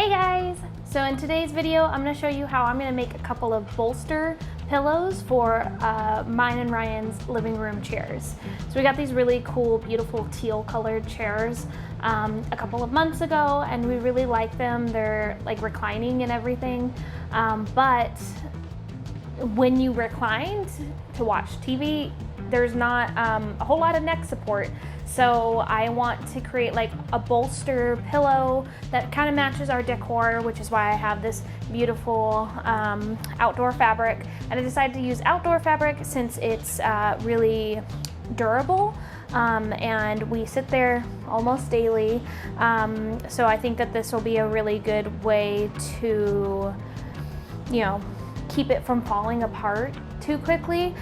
Hey guys! So in today's video, I'm going to show you how I'm going to make a couple of bolster pillows for mine and Ryan's living room chairs. So we got these really cool, beautiful teal colored chairs a couple of months ago, and we really like them. They're like reclining and everything, but when you recline to watch TV, there's not a whole lot of neck support. So I want to create like a bolster pillow that kind of matches our decor, which is why I have this beautiful outdoor fabric. And I decided to use outdoor fabric since it's really durable, and we sit there almost daily. So I think that this will be a really good way to, you know, keep it from falling apart too quickly.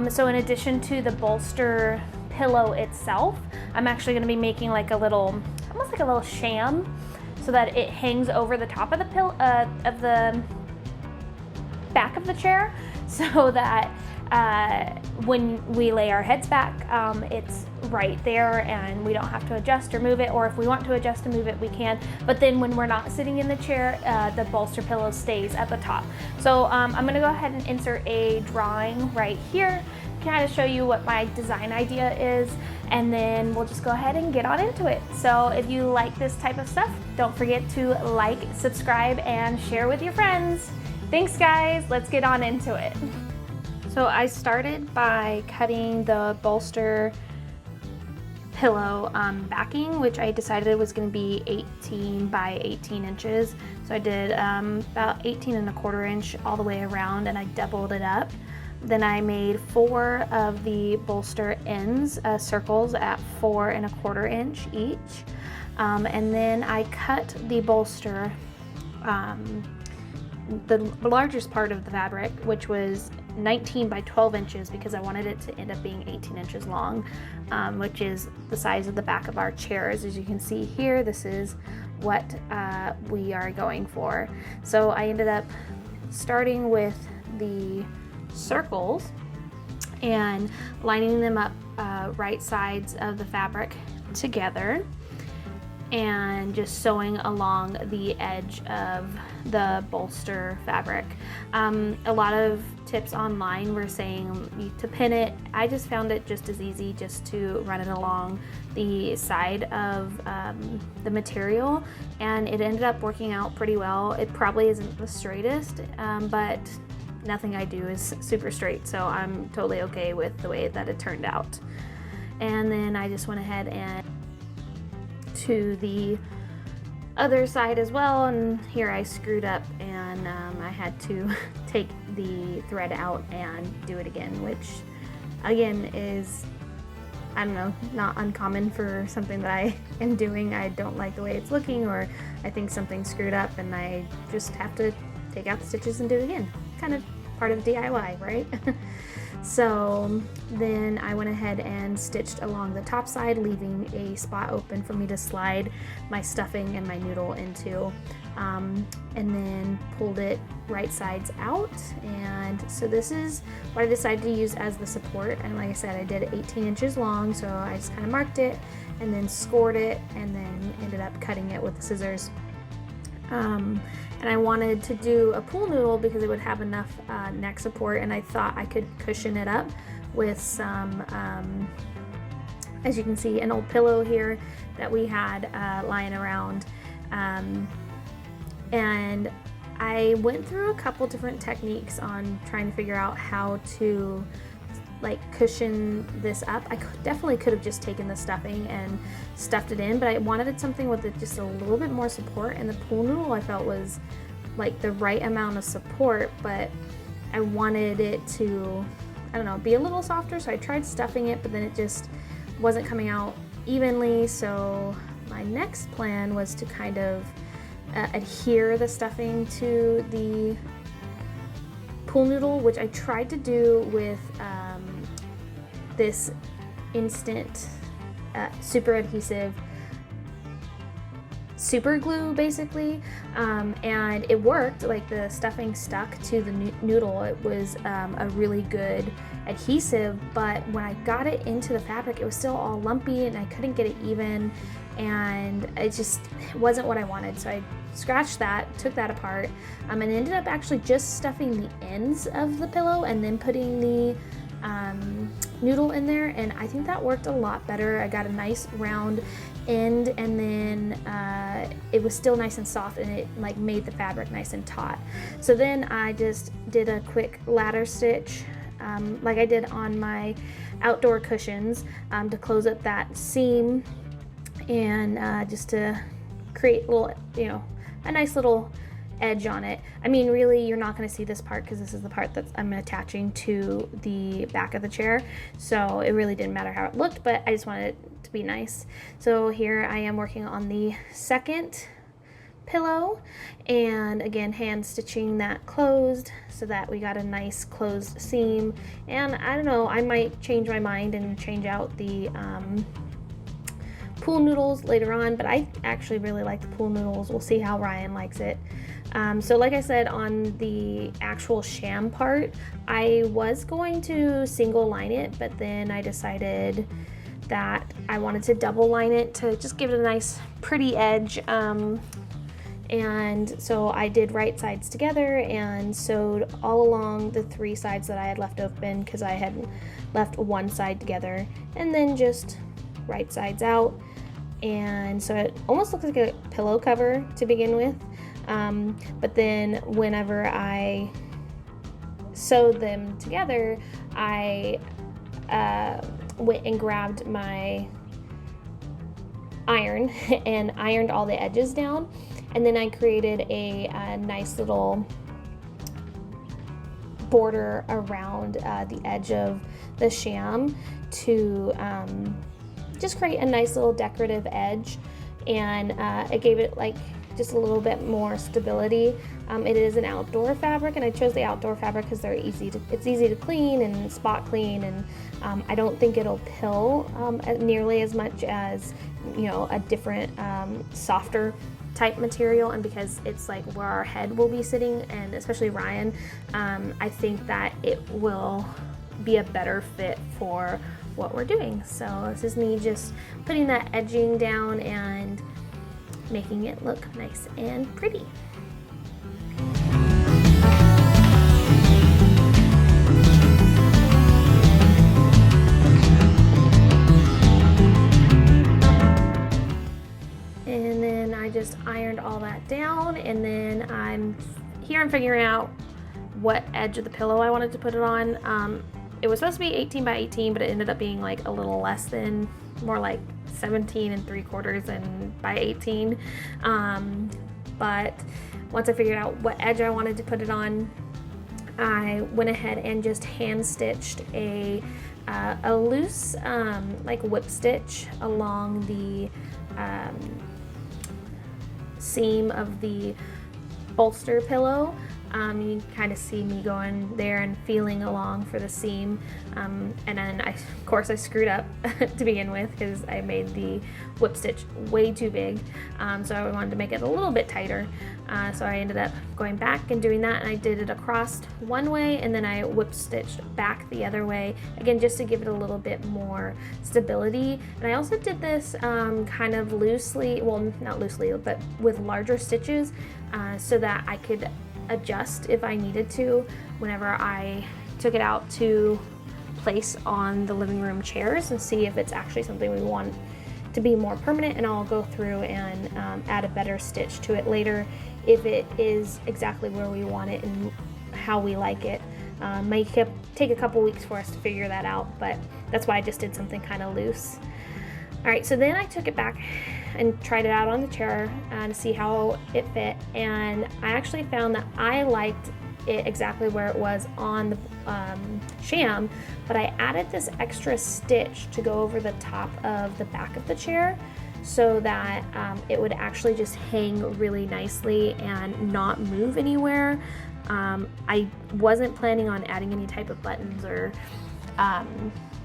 So in addition to the bolster pillow itself, I'm actually going to be making like a little, almost like a little sham, so that it hangs over the top of the of the back of the chair, so that when we lay our heads back, it's right there and we don't have to adjust or move it, or if we want to adjust and move it, we can. But then when we're not sitting in the chair, the bolster pillow stays at the top. So I'm going to go ahead and insert a drawing right here, kind of show you what my design idea is, and then we'll just go ahead and get on into it. So if you like this type of stuff, don't forget to like, subscribe, and share with your friends. Thanks guys, let's get on into it. So I started by cutting the bolster pillow backing, which I decided was going to be 18 by 18 inches. So I did about 18¼ inch all the way around, and I doubled it up. Then I made 4 of the bolster ends, circles at 4¼ inch each. And then I cut the bolster, the largest part of the fabric, which was 19 by 12 inches, because I wanted it to end up being 18 inches long, which is the size of the back of our chairs. As you can see here, this is what we are going for. So I ended up starting with the circles and lining them up right sides of the fabric together, and just sewing along the edge of the bolster fabric. A lot of tips online were saying to pin it. I just found it just as easy just to run it along the side of the material, and it ended up working out pretty well. It probably isn't the straightest, but nothing I do is super straight, so I'm totally okay with the way that it turned out. And then I just went ahead and to the other side as well, and here I screwed up, and I had to take the thread out and do it again, which again is, I don't know, not uncommon for something that I am doing. I don't like the way it's looking, or I think something's screwed up, and I just have to take out the stitches and do it again. Kind of part of DIY, right? So then I went ahead and stitched along the top side, leaving a spot open for me to slide my stuffing and my noodle into, and then pulled it right sides out. And so this is what I decided to use as the support. And like I said, I did 18 inches long, so I just kind of marked it and then scored it, and then ended up cutting it with the scissors. And I wanted to do a pool noodle because it would have enough neck support, and I thought I could cushion it up with some, as you can see, an old pillow here that we had lying around. And I went through a couple different techniques on trying to figure out how to like cushion this up. I definitely could have just taken the stuffing and stuffed it in, but I wanted something with just a little bit more support, and the pool noodle I felt was like the right amount of support, but I wanted it to, I don't know, be a little softer, so I tried stuffing it, but then it just wasn't coming out evenly. So my next plan was to kind of adhere the stuffing to the pool noodle, which I tried to do with this instant super adhesive super glue, basically, and it worked. Like, the stuffing stuck to the noodle. It was a really good adhesive, but when I got it into the fabric, it was still all lumpy and I couldn't get it even, and it just wasn't what I wanted. So I scratched that, took that apart, and ended up actually just stuffing the ends of the pillow and then putting the noodle in there, and I think that worked a lot better. I got a nice round end, and then it was still nice and soft, and it like made the fabric nice and taut. So then I just did a quick ladder stitch like I did on my outdoor cushions to close up that seam, and just to create a little, you know, a nice little edge on it. I mean, really, you're not going to see this part because this is the part that I'm attaching to the back of the chair, so it really didn't matter how it looked, but I just wanted it to be nice. So here I am working on the second pillow, and again, hand stitching that closed so that we got a nice closed seam. And I don't know, I might change my mind and change out the pool noodles later on, but I actually really like the pool noodles. We'll see how Ryan likes it. So like I said, on the actual sham part, I was going to single line it, but then I decided that I wanted to double line it to just give it a nice pretty edge. And so I did right sides together and sewed all along the 3 sides that I had left open, because I had left one side together, and then just right sides out. And so it almost looks like a pillow cover to begin with. But then whenever I sewed them together, I went and grabbed my iron and ironed all the edges down. And then I created a nice little border around the edge of the sham to just create a nice little decorative edge, and it gave it like just a little bit more stability. It is an outdoor fabric, and I chose the outdoor fabric because it's easy to clean and spot clean, and I don't think it'll pill nearly as much as, you know, a different softer type material. And because it's like where our head will be sitting, and especially Ryan, I think that it will be a better fit for what we're doing. So this is me just putting that edging down and making it look nice and pretty. And then I just ironed all that down, and then I'm figuring out what edge of the pillow I wanted to put it on. It was supposed to be 18 by 18, but it ended up being like a little less than, more like 17 3/4 and by 18. But once I figured out what edge I wanted to put it on, I went ahead and just hand stitched a loose like whip stitch along the seam of the bolster pillow. You can kind of see me going there and feeling along for the seam, and then of course I screwed up to begin with because I made the whip stitch way too big, so I wanted to make it a little bit tighter, so I ended up going back and doing that, and I did it across one way, and then I whip stitched back the other way, again just to give it a little bit more stability. And I also did this kind of loosely, well not loosely, but with larger stitches, so that I could adjust if I needed to whenever I took it out to place on the living room chairs, and see if it's actually something we want to be more permanent, and I'll go through and add a better stitch to it later if it is exactly where we want it and how we like it. Might take a couple weeks for us to figure that out, but that's why I just did something kind of loose. Alright, so then I took it back and tried it out on the chair to see how it fit, and I actually found that I liked it exactly where it was on the sham, but I added this extra stitch to go over the top of the back of the chair so that it would actually just hang really nicely and not move anywhere. I wasn't planning on adding any type of buttons or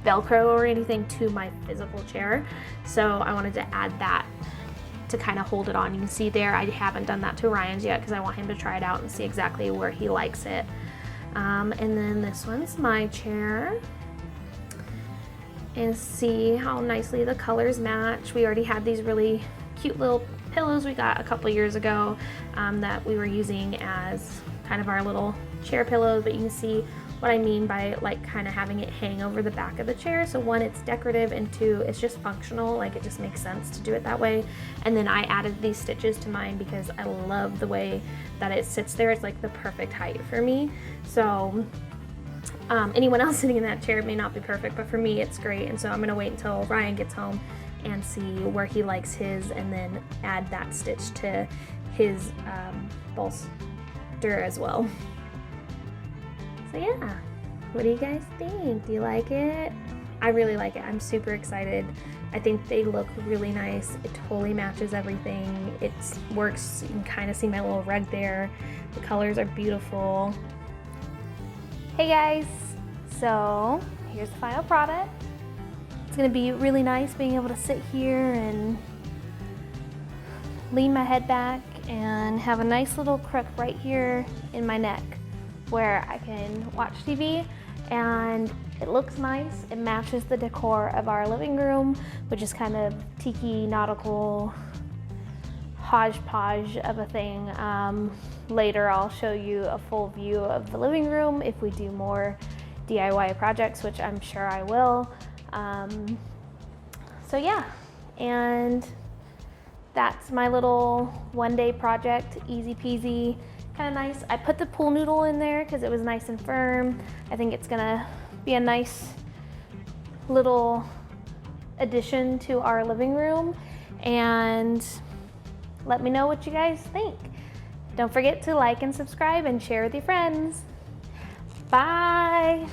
Velcro or anything to my physical chair, so I wanted to add that to kind of hold it on. You can see there I haven't done that to Ryan's yet because I want him to try it out and see exactly where he likes it. And then this one's my chair, and see how nicely the colors match. We already had these really cute little pillows we got a couple years ago that we were using as kind of our little chair pillows, but you can see what I mean by like kind of having it hang over the back of the chair. So one, it's decorative, and two, it's just functional. Like it just makes sense to do it that way. And then I added these stitches to mine because I love the way that it sits there. It's like the perfect height for me. So anyone else sitting in that chair may not be perfect, but for me it's great. And so I'm gonna wait until Ryan gets home and see where he likes his, and then add that stitch to his bolster as well. So yeah, what do you guys think? Do you like it? I really like it. I'm super excited. I think they look really nice. It totally matches everything. It works. You can kind of see my little rug there. The colors are beautiful. Hey guys, so here's the final product. It's gonna be really nice being able to sit here and lean my head back and have a nice little crook right here in my neck where I can watch TV, and it looks nice. It matches the decor of our living room, which is kind of tiki, nautical, hodgepodge of a thing. Later I'll show you a full view of the living room if we do more DIY projects, which I'm sure I will. So yeah, and that's my little one-day project, easy peasy. Kind of nice. I put the pool noodle in there because it was nice and firm. I think it's gonna be a nice little addition to our living room, and let me know what you guys think. Don't forget to like and subscribe and share with your friends. Bye.